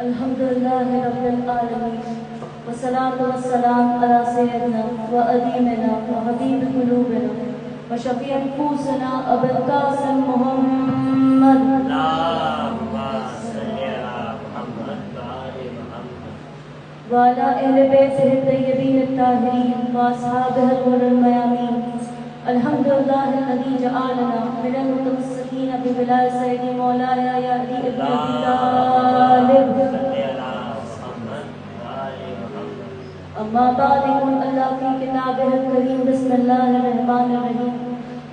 الحمدللہ رب العالمین والصلاة والسلام علی سیدنا و ادیمنا و حبیب قلوبنا و شفیع نفوسنا ابو القاسم محمد اللہم صلی علی محمد وعلی اہل بیتہ الطیبین الطاہرین و اصحابہ الغر المیامین الحمدللہ الذی جعلنا من المتمسکین بولائے سید مولانا یا علی ابن ابی طالب اما بعد يقول الله في كتابه الكريم بسم الله الرحمن الرحيم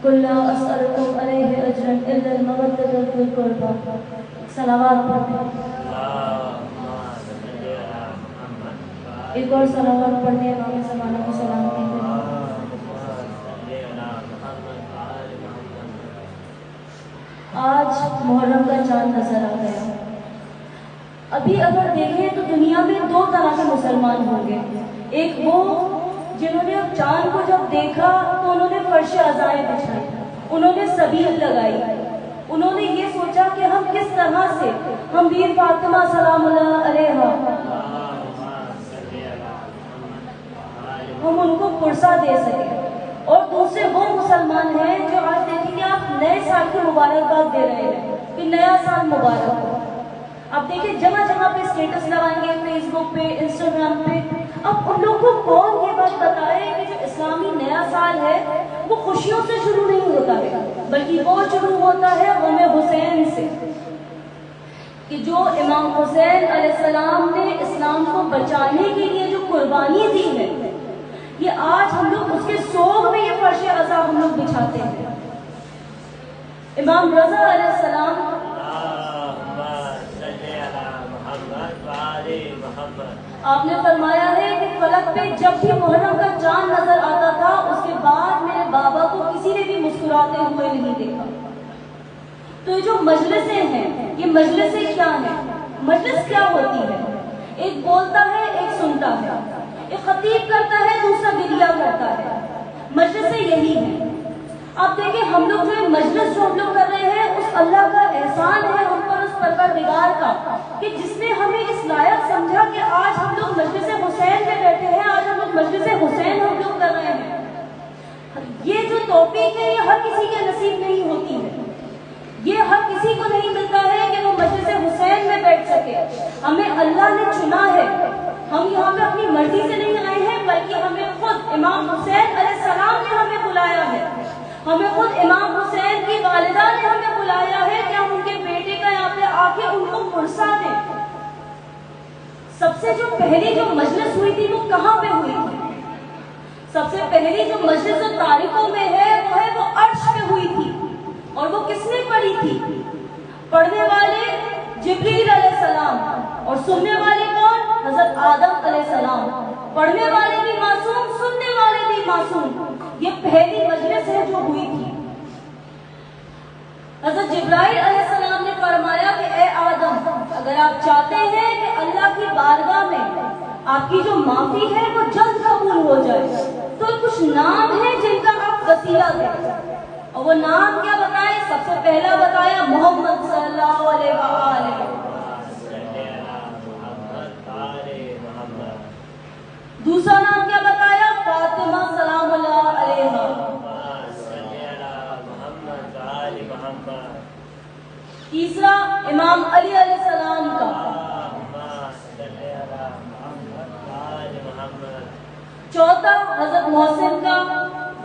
قل لا اسالكم عليه اجرا الا المودة في القربى صلوات پڑھتے ہیں ایک اور صلوات پڑھتے ہیں امام زمانہ کو سلام کہتے ہیں آج محرم کا چاند نظر آ گیا ابھی اگر دیکھیں تو دنیا میں دو طرح کے مسلمان ہوں گے ایک وہ جنہوں نے چاند کو جب دیکھا تو انہوں نے فرش عزائیں بچھائی انہوں نے سبیل لگائی انہوں نے یہ سوچا کہ ہم کس طرح سے ہم بیر فاطمہ سلام اللہ علیہا ہم ان کو پرسہ دے سکیں اور دوسرے وہ مسلمان ہیں جو آج دیکھیں کہ آپ نئے سال کی مبارکباد دے رہے ہیں کہ نیا سال مبارک ہو آپ دیکھیں جگہ جگہ پہ اسٹیٹس لگائیں گے فیس بک پہ انسٹاگرام پہ اب ان لوگوں کو کون یہ بات بتائے کہ جو اسلامی نیا سال ہے وہ خوشیوں سے شروع نہیں ہوتا ہے بلکہ وہ شروع ہوتا ہے غم حسین سے کہ جو امام حسین علیہ السلام نے اسلام کو بچانے کے لیے جو قربانی دی ہے یہ آج ہم لوگ اس کے سوگ میں یہ فرش عزا ہم لوگ بچھاتے ہیں امام رضا علیہ السلام آپ نے فرمایا ہے کہ فلک پہ جب بھی محرم کا چاند نظر آتا تھا اس کے بعد میرے بابا کو کسی نے بھی مسکراتے ہوئے نہیں دیکھا تو یہ جو مجلسیں ہیں یہ مجلسیں کیا ہیں مجلس کیا ہوتی ہے ایک بولتا ہے ایک سنتا ہے ایک خطیب کرتا ہے دوسرا گریہ کرتا ہے مجلسیں یہی ہیں آپ دیکھیں ہم لوگ جو مجلس جو ہم لوگ کر رہے ہیں اس اللہ کا احسان ہے ہم پر اس پروردگار کا کہ جس نے ہمیں اس لائق سمجھا کہ آج ہم لوگ مجلس حسین میں بیٹھے ہیں آج ہم لوگ مجلس حسین ہم لوگ کر رہے ہیں یہ جو توفیق ہے یہ ہر کسی کے نصیب نہیں ہوتی ہے یہ ہر کسی کو نہیں ملتا ہے کہ وہ مجلس حسین میں بیٹھ سکے ہمیں اللہ نے چنا ہے ہم یہاں پہ اپنی مرضی سے نہیں آئے ہیں بلکہ ہمیں خود امام حسین علیہ السلام نے ہمیں بلایا ہے ہمیں خود امام حسین کی والدہ نے ہمیں بلایا ہے کہ ہم ان کے بیٹے کا یہاں پہ آ کے ان کو پرسہ دیں سب سے جو پہلی جو مجلس ہوئی تھی وہ کہاں پہ ہوئی تھی سب سے پہلی جو مجلس تاریخوں میں ہے وہ عرش پہ ہوئی تھی اور وہ کس نے پڑھی تھی پڑھنے والے جبریل علیہ السلام اور سننے والے کون حضرت آدم علیہ السلام پڑھنے والے بھی معصوم سننے والے بھی معصوم یہ پہلی مجلس ہے جو ہوئی تھی حضرت جبرائیل علیہ السلام نے فرمایا کہ اے آدم اگر آپ چاہتے ہیں کہ اللہ کی بارگاہ میں آپ کی جو معافی ہے وہ جلد قبول ہو جائے تو کچھ نام ہیں جن کا آپ وسیلہ دیں اور وہ نام کیا بتائیں سب سے پہلا بتایا محمد صلی اللہ علیہ وآلہ دوسرا نام کیا بتایا فاطمہ سلام اللہ علیہا تیسرا امام علی علیہ السلام کا چوتھا حضرت محسن کا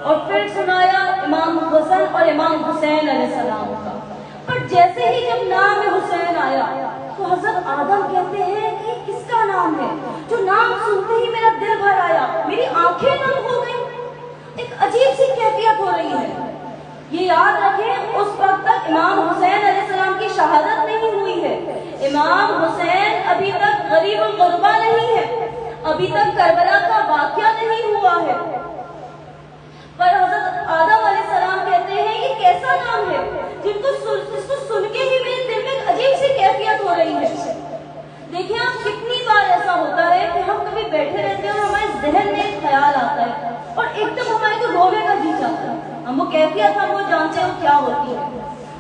اور پھر سنایا امام حسن اور امام حسین علیہ السلام کا پر جیسے ہی جب نام حسین آیا تو حضرت آدم کہتے ہیں کہ کس کا نام ہے جو نام سنتے ہی میرا دل بھر آیا میری آنکھیں نم ہو گئی ایک عجیب سی کیفیت ہو رہی ہے یہ یاد رکھیں اس وقت تک امام حسین علیہ السلام کی شہادت نہیں ہوئی ہے امام حسین ابھی تک غریب الغربا نہیں ہے ابھی تک کربلا کا واقعہ نہیں ہوا ہے پر حضرت آدم علیہ السلام کہتے ہیں یہ کیسا نام ہے جس کو سن کے ہی میرے دل میں عجیب سی کیفیت ہو رہی ہے دیکھیں آپ کتنی بار ایسا ہوتا ہے کہ ہم کبھی بیٹھے رہتے ہیں اور ہمارے ذہن میں ایک خیال آتا ہے اور ایک دم ہمارے کو رونے کا جی چاہتا ہے ہم وہ کیفیت ہم وہ جانتے ہیں کیا ہوتی ہے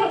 1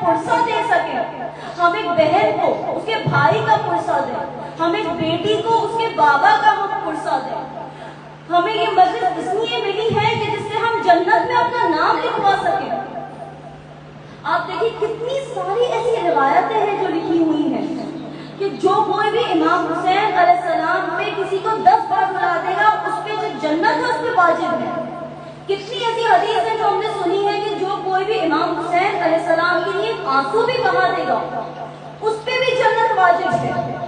پرسہ دے سکیں، ہم ایک بہن کو اس کے بھائی کا پرسہ دیں، ہم ایک بیٹی کو اس کے بابا کا پرسہ دیں۔ ہمیں یہ مجلس اس لیے ملی ہے کہ جس سے ہم جنت میں اپنا نام لکھوا سکیں۔ آپ دیکھیں کتنی ساری ایسی روایتیں ہیں جو لکھی ہوئی ہیں کہ جو کوئی بھی امام حسین علیہ السلام پہ کسی کو 10 بار بلا دے گا، اس پہ جو جنت ہے اس پہ واجب ہے۔ کتنی ایسی حدیث ہیں جو ہم نے سنی ہے کہ جو کوئی بھی امام حسین علیہ السلام کے لیے آنسو بھی بہا دے گا، اس پہ بھی جنت واجب ہے۔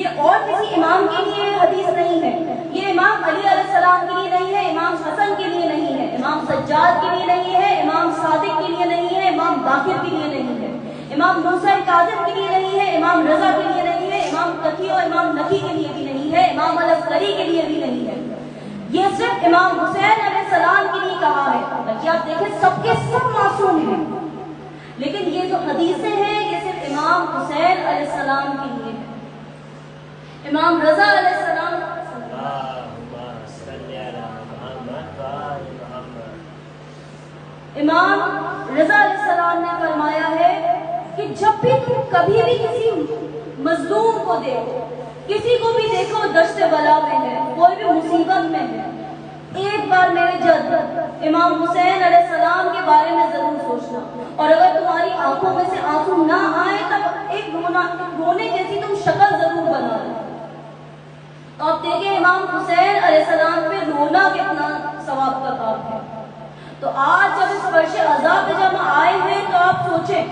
یہ اور کسی امام کے لیے حدیث نہیں ہے، یہ امام علی علیہ السلام کے لیے نہیں ہے، امام حسن کے لیے نہیں ہے، امام سجاد کے لیے نہیں ہے، امام صادق کے لیے نہیں ہے، امام باقر کے لیے نہیں ہے، امام موسیٰ کاظم کے لیے نہیں ہے، امام رضا کے لیے نہیں ہے، امام تقی اور امام نقی کے لیے بھی نہیں ہے، امام العسکری کے لیے بھی نہیں ہے۔ یہ صرف امام حسین علیہ السلام کے لیے کہا ہے، بلکہ آپ دیکھیں سب کے سب معصوم ہیں، لیکن یہ جو حدیثیں ہیں یہ صرف امام حسین علیہ السلام کے لیے ہے۔ امام رضا علیہ السلام امام رضا علیہ السلام نے فرمایا ہے کہ جب بھی تم کبھی بھی کسی مظلوم کو دیکھو، کسی کو بھی دیکھو دشت بلا میں ہے، کوئی بھی مصیبت میں ہے، ایک بار میرے جد امام حسین علیہ السلام کے بارے میں ضرور سوچنا، اور اگر تمہاری آنکھوں میں سے آنسو نہ آئے تب ایک رونے جیسی تم شکل ضرور بنا لو۔ تو آپ دیکھیں امام حسین علیہ السلام پہ رونا کتنا ثواب کا کام ہے۔ تو آج جب اس فرش عذاب پہ جب ہم آئے ہیں تو آپ سوچیں،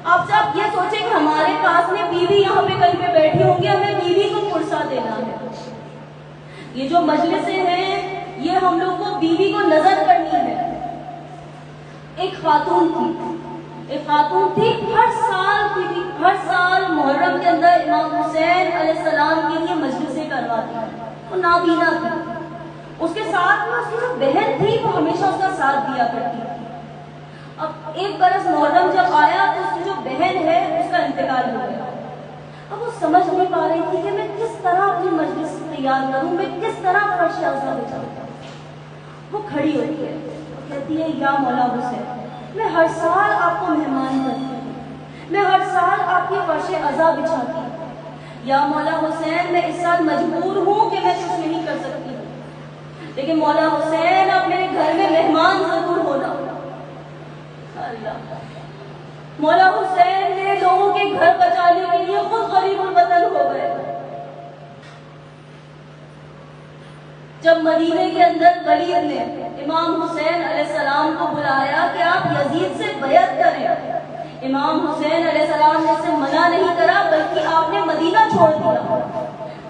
آپ یہ سوچیں کہ ہمارے پاس میں بیوی یہاں پہ کہیں پہ بیٹھی ہوں گی، ہمیں بیوی کو پرسہ دینا ہے۔ یہ جو مجلسیں ہیں یہ ہم لوگ کو بیوی کو نظر کرنی ہے۔ ایک خاتون تھی ہر سال محرم کے اندر امام حسین علیہ السلام کے لیے مجلسیں کرواتی، وہ نابینا تھی۔ اس کے ساتھ میں اس کی جو بہن تھی وہ ہمیشہ اس کا ساتھ دیا کرتی تھی۔ اب ایک برس محرم جب آیا تو اس کی جو بہن ہے اس کا انتقال ہو گیا۔ اب وہ سمجھ نہیں پا رہی تھی کہ میں کس طرح اپنی مجلس تیار کروں، میں کس طرح فرش عذاب بچاؤں۔ وہ کھڑی ہوتی ہے، کہتی ہے یا مولا حسین، میں ہر سال آپ کو مہمان کرتی ہوں، میں ہر سال آپ کی فرش عذاب بچھاتی ہوں، یا مولا حسین میں اس سال مجبور ہوں کہ میں کچھ نہیں کر سکتی ہوں، لیکن مولا حسین اب میرے گھر میں مہمان ضرور ہونا۔ اللہ، مولا حسین نے لوگوں کے گھر بچانے کے لیے خود غریب الوطن ہو گئے۔ جب مدینے کے اندر ولید نے امام حسین علیہ السلام کو بلایا کہ آپ یزید سے بیعت کریں، امام حسین علیہ السلام نے اسے منع نہیں کرا بلکہ آپ نے مدینہ چھوڑ دیا۔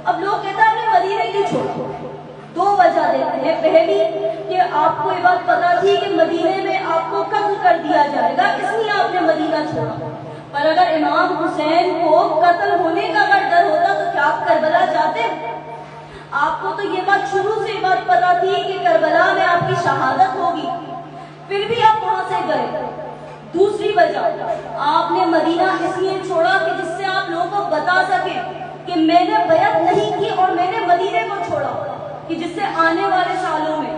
اب لوگ کہتے ہیں کہ مدینہ کیوں چھوڑا؟ دو وجہ دیتے ہیں۔ پہلی کہ آپ کو یہ بات پتا تھی کہ مدینے میں آپ کو قتل کر دیا جائے گا، اس لیے آپ نے مدینہ چھوڑا۔ پر اگر امام حسین کو قتل ہونے کا اگر ڈر ہوتا تو کیا آپ کربلا جاتے؟ آپ کو تو یہ بات شروع سے یہ بات پتا تھی کہ کربلا میں آپ کی شہادت ہوگی، پھر بھی آپ وہاں سے گئے۔ دوسری وجہ، آپ نے مدینہ اس لیے چھوڑا کہ جس سے آپ لوگوں کو بتا سکیں کہ میں نے بیعت نہیں کی اور میں نے مدینے کو چھوڑا، کہ جس سے آنے والے سالوں میں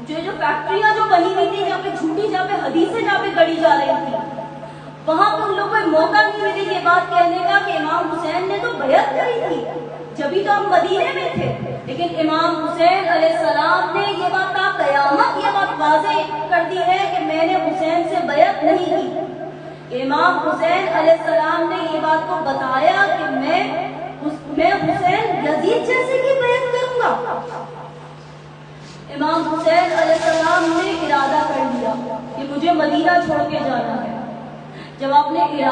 جو فیکٹریاں جو بنی ہوئی تھی، جہاں پہ جھوٹی، جہاں پہ حدیثیں جہاں پہ گڑی جا رہی تھی، وہاں پر ان لوگوں کو موقع نہیں ملے یہ بات کہنے کا کہ امام حسین نے تو بیعت کری تھی، جبھی تو ہم مدینے میں تھے۔ لیکن امام حسین علیہ السلام نے یہ بات قیامت یہ بات واضح کر دی ہے کہ میں نے حسین سے بیعت نہیں کی۔ امام حسین علیہ السلام نے یہ بات کو بتایا کہ میں حسین یزید جیسے کی بیعت کروں گا۔ امام حسین علیہ السلام نے ارادہ کر لیا کہ مجھے مدینہ چھوڑ کے جانا ہے۔ جب آپ نے کیا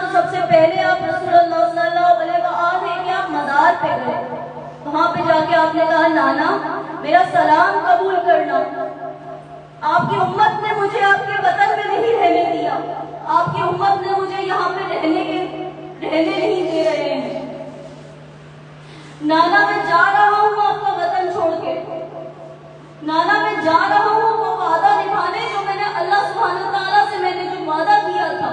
تو سب سے پہلے آپ رسول اللہ صلی اللہ علیہ وآلہ کہ آپ مزار پہ گئے، وہاں پہ جا کے آپ نے کہا نانا میرا سلام قبول کرنا، آپ کی امت نے مجھے آپ کے وطن میں نہیں رہنے دیا، آپ کی امت نے مجھے یہاں پہ رہنے نہیں دے رہے ہیں، نانا میں جا رہا ہوں آپ کا وطن چھوڑ کے، نانا میں جا رہا ہوں وہ وعدہ نبھانے جو میں نے اللہ سبحانہ تعالیٰ سے میں نے جو وعدہ کیا تھا۔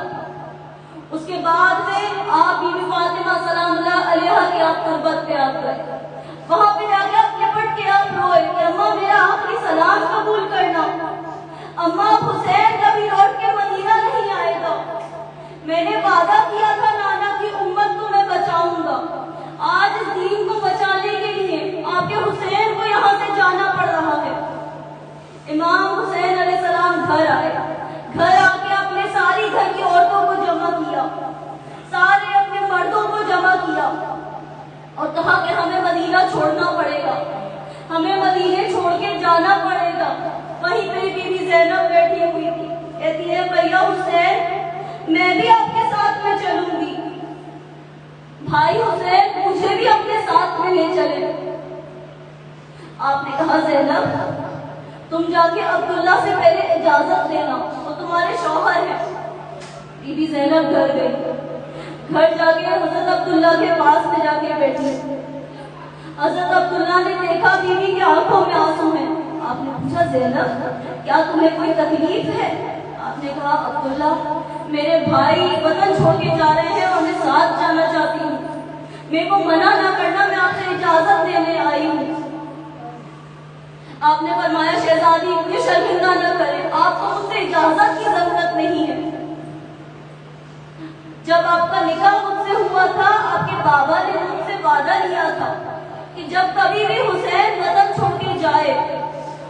اس کے بعد میں آپ بی بی فاطمہ سلام اللہ علیہا کی آپ قربت پہ آپ گئے، وہاں پہ جا کے آپ لپٹ کے آپ روئے کہ اماں میرا آخری سلام قبول کرنا، اماں گھر آئے. گھر آ کے اپنے ساری گھر کی عورتوں کو جمع کیا, سارے اپنے مردوں کو جمع کیا اور کہا کہ ہمیں مدینہ چھوڑنا پڑے گا, ہمیں مدینے چھوڑ کے جانا پڑے گا. وہیں پہ بی بی زینب بیٹھی ہوئی تھی, کہتی ہے بھیا حسین میں بھی آپ کے ساتھ میں چلوں گی. بھائی حسین مجھے بھی اپنے ساتھ میں لے چلے. آپ نے کہا زینب تم جا کے عبداللہ سے پہلے اجازت لینا, وہ تمہارے شوہر ہیں. بی بی زینب گھر گئی, گھر جا کے حضرت عبداللہ کے پاس میں جا کے بیٹھی. حضرت عبداللہ نے دیکھا بیوی کی آنکھوں میں آنسو ہیں. آپ نے پوچھا زینب کیا تمہیں کوئی تکلیف ہے؟ آپ نے کہا عبداللہ میرے بھائی وطن چھوڑ کے جا رہے ہیں اور میں ساتھ جانا چاہتی ہوں, میرے کو منع نہ کرنا, میں آپ سے اجازت لینے آئی ہوں. آپ نے فرمایا شہزادی مجھے شرمندہ نہ کریں, آپ کو مجھ سے اجازت کی ضرورت نہیں ہے. جب آپ کا نکاح مجھ سے ہوا تھا آپ کے بابا نے مجھ سے وعدہ لیا تھا کہ جب کبھی بھی حسین وطن چھوڑ کے جائے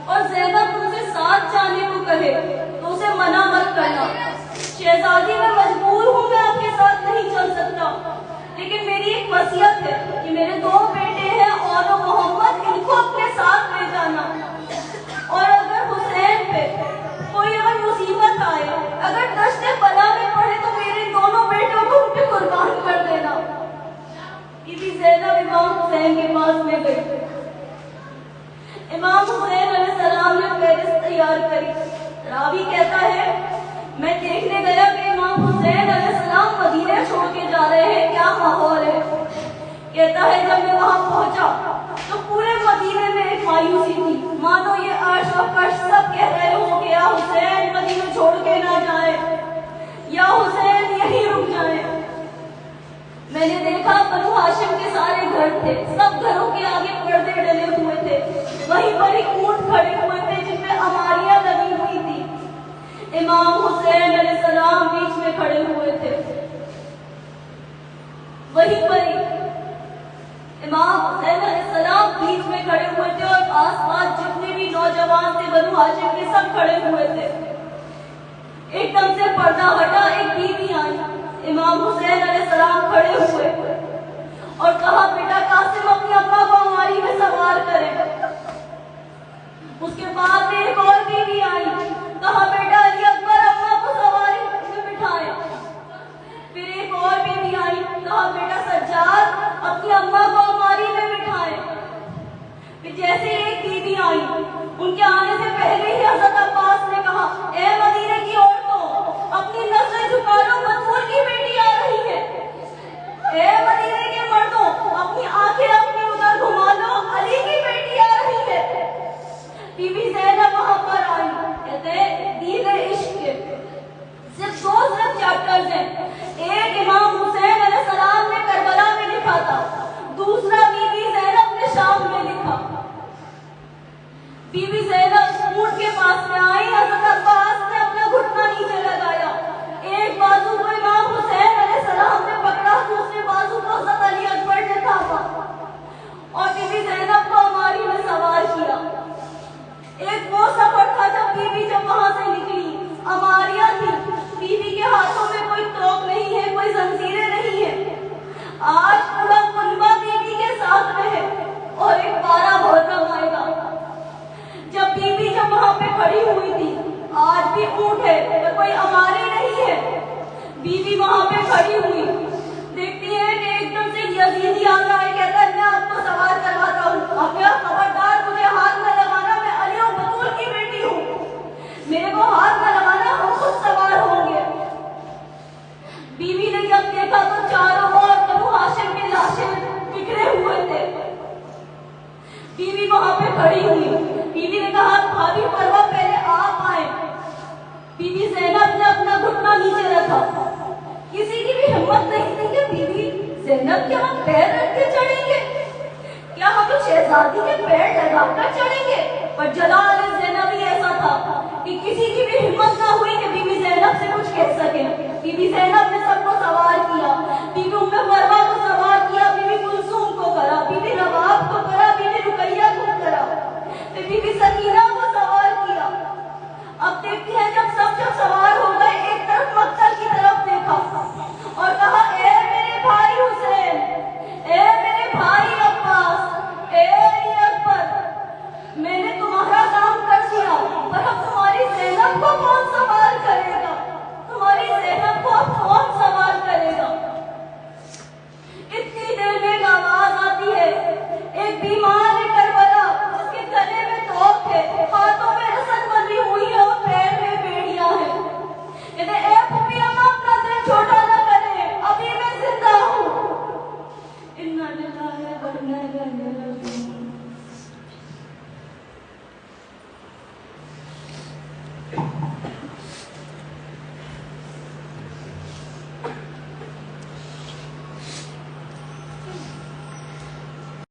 اور زینب تم سے ساتھ جانے کو کہے تو اسے منع مت کرنا. شہزادی میں مجبور ہوں, میں آپ کے ساتھ نہیں چل سکتا, لیکن میری ایک وصیت ہے کہ میرے 2 بیٹے ہیں اور محمد, ان کو اپنے ساتھ لے جانا. اور اگر حسین پہ کوئی اگر مصیبت آئے, اگر دشت بلا میں پڑے تو میرے دونوں بیٹوں کو ان پہ قربان کر دینا. بی بی زینب امام حسین کے پاس میں گئی. امام حسین علیہ السلام نے فہرست تیار کری. راوی کہتا ہے میں دیکھنے گیا کہ امام حسین علیہ السلام مدینے چھوڑ کے جا رہے ہیں, کیا ماحول ہے. کہتا ہے جب میں وہاں پہنچا تو پورے مدینے میں ایک مایوسی تھی, مانو یہ عرش و فرش سب کہہ رہے ہو کہ یا حسین مدینے چھوڑ کے نہ جائے, یا حسین یہیں رک جائے. میں نے دیکھا بنو ہاشم کے سارے گھر تھے, سب گھروں کے آگے پردے ڈلے ہوئے تھے, وہیں پر ایک اونٹ کھڑے ہوئے تھے جن میں اماریاں لگی ہوئی تھی. امام حسین علیہ السلام بیچ میں کھڑے ہوئے تھے. وہیں پر امام حسین علیہ السلام بیچ میں کھڑے ہوئے تھے اور آس پاس جتنے بھی نوجوان تھے بنو ہاشم کے سب کھڑے ہوئے تھے. ایک دم سے پردہ ہٹا, ایک بیوی آئی, امام حسین علیہ السلام کھڑے ہوئے اور کہا بیٹا قاسم اپنی اماں کو ہماری میں سوار کرے. اس کے بعد میں ایک اور بیوی آئی, کہا بیٹا علی اکبر اماں کو سواری میں بٹھائے. پھر ایک اور بیوی آئی, کہا بیٹا سجاد اپنی اماں کو ہماری میں بٹھائے. پھر جیسے ایک بیوی آئی, ان کے آنے سے پہلے ہی حضرت عباس نے کہا اے مدینے کی عورتوں اپنی نظریں جھکا لو, مطہور کی بیٹی آ رہی ہے. اے مدینے کے مردوں اپنی آنکھیں اپنی ادھر گھما لو, علی کی بیٹی آ رہی ہے. بی بی زینب وہاں پر آئی. کہتے دین عشق کے صرف 2 چیپٹرز ہیں. ایک امام حسین علیہ السلام نے کربلا میں لکھا تھا, دوسرا بی بی زینب نے شام میں لکھا. بی بی زینب اونٹ کے پاس میں آئی, حضرت عباس نے اپنا گھٹنا نیچے لگایا, ایک بازو کو امام حسین علیہ السلام نے پکڑا, دوسرے بازو کو حضرت علی اکبر نے تھاما اور بی بی زینب کو ہماری میں سوار کیا. ایک وہ سفر تھا جب بی بی جب وہاں سے نکلی, اماریاں تھی, بی بی کے ہاتھوں میں کوئی توق نہیں ہے, کوئی زنجیریں نہیں ہے. آج پورا کنبہ بی بی کے ساتھ میں ہے اور ایک 12 محرم آئے گا. جب بی بی جب وہاں پہ کھڑی ہوئی تھی, آج بھی اونٹ ہے پر کوئی اماری نہیں ہے. بی بی وہاں پہ کھڑی ہوئی دیکھتی ہے کہ ایک دم سے یزیدی آ رہا ہے, کہتا ہے میں آپ کو سوار کرواتا ہوں, آپ کیا خبردار مجھے ہاتھ نہ لگانا, میں علی و بطول کی بیٹی ہوں, میرے کو ہاتھ نہ لگانا, ہم خود سوار ہوں گے. بیوی نے جب دیکھا تو چاروں اور بنو ہاشم کے لاشیں بکھرے ہوئے تھے. بیوی وہاں پہ کھڑی ہوئی, بیوی نے کہا بھابھی پروا پہلے آپ آئے. بی بی زینب نے اپنا گھٹنا نیچے رکھا, کسی کی بھی ہمت نہیں تھی کہ بی بی زینب کے ہم پیر رکھ کے چڑھیں گے, کیا ہم شہزادی کے پیر لگا کر چڑھیں گے. پر جلال زینب ہی ایسا تھا کہ کسی کی بھی ہمت نہ ہوئی کہ بی بی زینب سے کچھ کہہ سکے. Be be Zainab